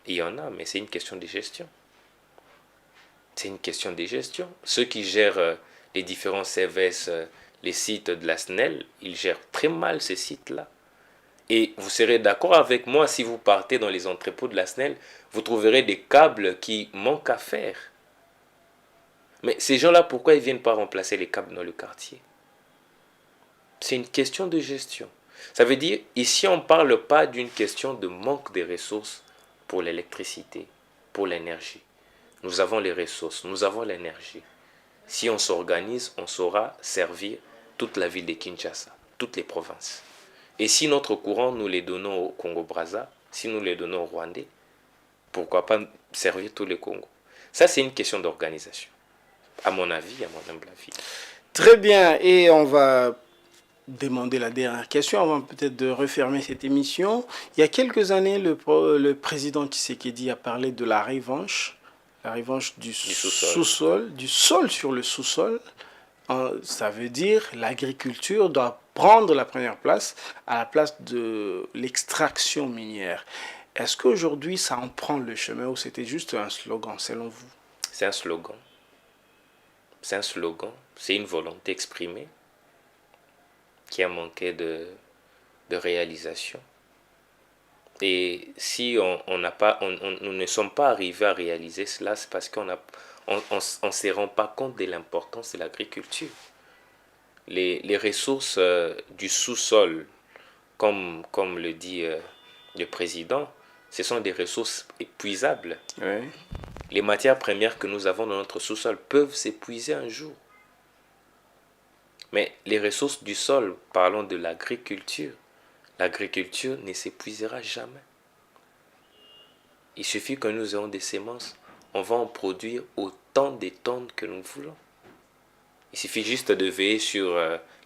Il y en a, mais c'est une question de gestion. C'est une question de gestion. Ceux qui gèrent les différents CVS, les sites de la SNEL, ils gèrent très mal ces sites-là. Et vous serez d'accord avec moi, si vous partez dans les entrepôts de la SNEL, vous trouverez des câbles qui manquent à faire. Mais ces gens-là, pourquoi ils ne viennent pas remplacer les câbles dans le quartier? C'est une question de gestion. Ça veut dire, ici, on ne parle pas d'une question de manque de ressources pour l'électricité, pour l'énergie. Nous avons les ressources, nous avons l'énergie. Si on s'organise, on saura servir toute la ville de Kinshasa, toutes les provinces. Et si notre courant, nous les donnons au Congo-Brazza, si nous les donnons au Rwandais, pourquoi pas servir tous les Congos? Ça, c'est une question d'organisation, à mon avis, à mon humble avis. Très bien, et on va demander la dernière question avant peut-être de refermer cette émission. Il y a quelques années, le président Tshisekedi a parlé de la revanche La revanche du sous-sol. sous-sol, du sol sur le sous-sol, ça veut dire l'agriculture doit prendre la première place à la place de l'extraction minière. Est-ce qu'aujourd'hui ça en prend le chemin ou c'était juste un slogan selon vous? C'est un slogan. C'est un slogan. C'est une volonté exprimée qui a manqué de réalisation. Et si nous ne sommes pas arrivés à réaliser cela, c'est parce qu'on ne se rend pas compte de l'importance de l'agriculture. Les ressources du sous-sol, comme le dit le président, ce sont des ressources épuisables. Oui. Les matières premières que nous avons dans notre sous-sol peuvent s'épuiser un jour. Mais les ressources du sol, parlons de l'agriculture, l'agriculture ne s'épuisera jamais. Il suffit que nous ayons des semences, on va en produire autant de tonnes que nous voulons. Il suffit juste de veiller sur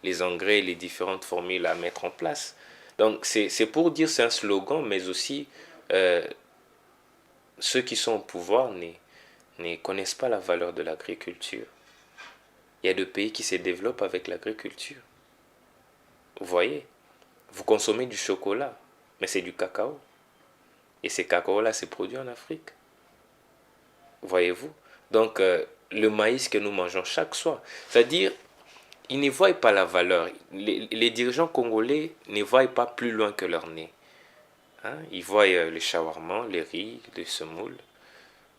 les engrais et les différentes formules à mettre en place. Donc c'est pour dire, c'est un slogan, mais aussi ceux qui sont au pouvoir ne connaissent pas la valeur de l'agriculture. Il y a des pays qui se développent avec l'agriculture. Vous voyez, vous consommez du chocolat, mais c'est du cacao. Et ces cacao-là, c'est produit en Afrique. Voyez-vous? Donc, le maïs que nous mangeons chaque soir, c'est-à-dire, ils ne voient pas la valeur. Les dirigeants congolais ne voient pas plus loin que leur nez. Hein? Ils voient le shawarma, les riz, le semoule.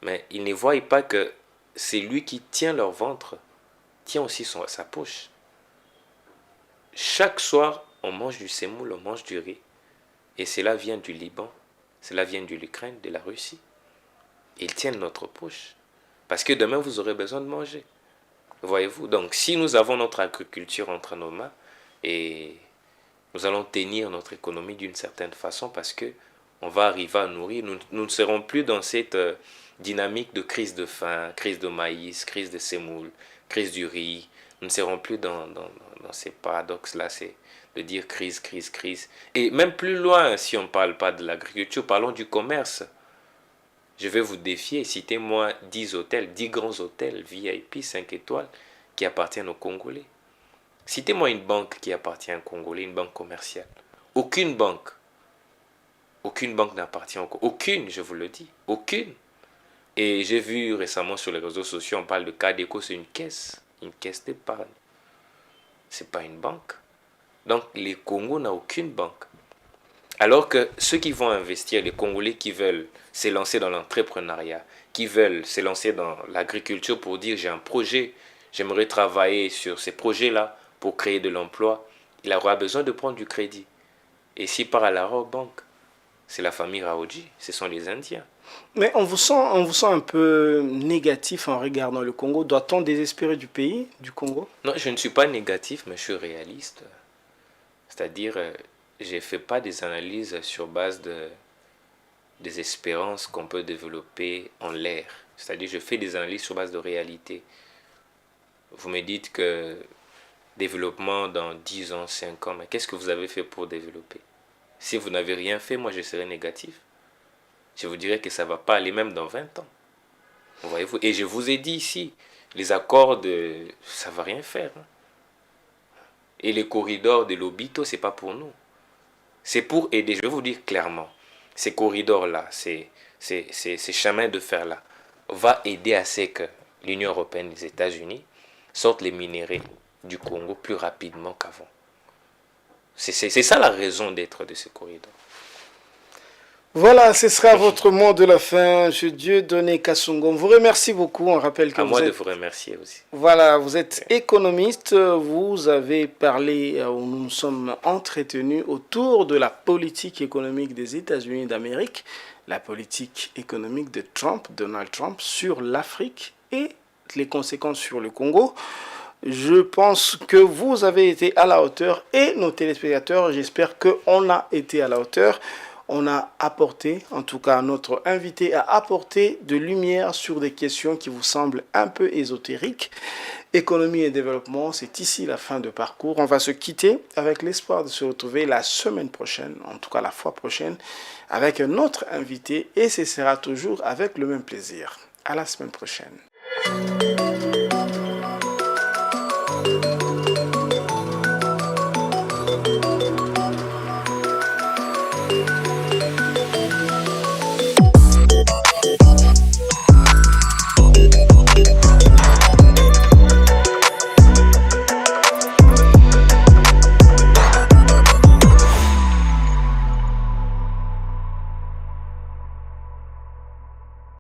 Mais ils ne voient pas que c'est lui qui tient leur ventre, tient aussi sa poche. Chaque soir, on mange du semoule, on mange du riz. Et cela vient du Liban, cela vient de l'Ukraine, de la Russie. Ils tiennent notre poche. Parce que demain, vous aurez besoin de manger. Voyez-vous? Donc, si nous avons notre agriculture entre nos mains, et nous allons tenir notre économie d'une certaine façon parce que on va arriver à nourrir. Nous ne serons plus dans cette dynamique de crise de faim, crise de maïs, crise de semoule, crise du riz. Nous ne serons plus dans ces paradoxes-là, c'est de dire crise, crise, crise. Et même plus loin, si on ne parle pas de l'agriculture, parlons du commerce. Je vais vous défier, citez-moi 10 hôtels, 10 grands hôtels VIP 5 étoiles qui appartiennent aux Congolais. Citez-moi une banque qui appartient à un Congolais, une banque commerciale. Aucune banque n'appartient au Congo. Aucune, je vous le dis. Aucune. Et j'ai vu récemment sur les réseaux sociaux, on parle de Cadeco, c'est une caisse d'épargne. Ce n'est pas une banque. Donc, les Congo n'a aucune banque. Alors que ceux qui vont investir, les Congolais qui veulent s'élancer dans l'entrepreneuriat, qui veulent s'élancer dans l'agriculture pour dire j'ai un projet, j'aimerais travailler sur ces projets-là pour créer de l'emploi, il aura besoin de prendre du crédit. Et s'il part à la banque, c'est la famille Raoji, ce sont les Indiens. Mais on vous sent un peu négatif en regardant le Congo. Doit-on désespérer du pays, du Congo? Non, je ne suis pas négatif, mais je suis réaliste. C'est-à-dire, je ne fais pas des analyses sur base des espérances qu'on peut développer en l'air. C'est-à-dire, je fais des analyses sur base de réalité. Vous me dites que développement dans 10 ans, 5 ans, mais qu'est-ce que vous avez fait pour développer? Si vous n'avez rien fait, moi je serais négatif. Je vous dirais que ça ne va pas aller même dans 20 ans. Voyez-vous? Et je vous ai dit ici, les accords, ça ne va rien faire. Et les corridors de l'Obito, ce n'est pas pour nous. C'est pour aider, je vais vous dire clairement, ces corridors-là, ces chemins de fer-là, va aider à ce que l'Union européenne, les États-Unis, sortent les minéraux du Congo plus rapidement qu'avant. C'est ça la raison d'être de ces corridors. Voilà, ce sera votre mot de la fin. Je Dieudonné Kasongo. On vous remercie beaucoup. On rappelle que à moi de vous remercier aussi. Voilà, vous êtes économiste. Vous avez parlé, nous nous sommes entretenus autour de la politique économique des États-Unis d'Amérique, la politique économique de Donald Trump, sur l'Afrique et les conséquences sur le Congo. Je pense que vous avez été à la hauteur et nos téléspectateurs, j'espère qu'on a été à la hauteur. On a apporté, en tout cas notre invité a apporté de lumière sur des questions qui vous semblent un peu ésotériques. Économie et développement, c'est ici la fin de parcours. On va se quitter avec l'espoir de se retrouver la semaine prochaine, en tout cas la fois prochaine, avec un autre invité et ce sera toujours avec le même plaisir. À la semaine prochaine.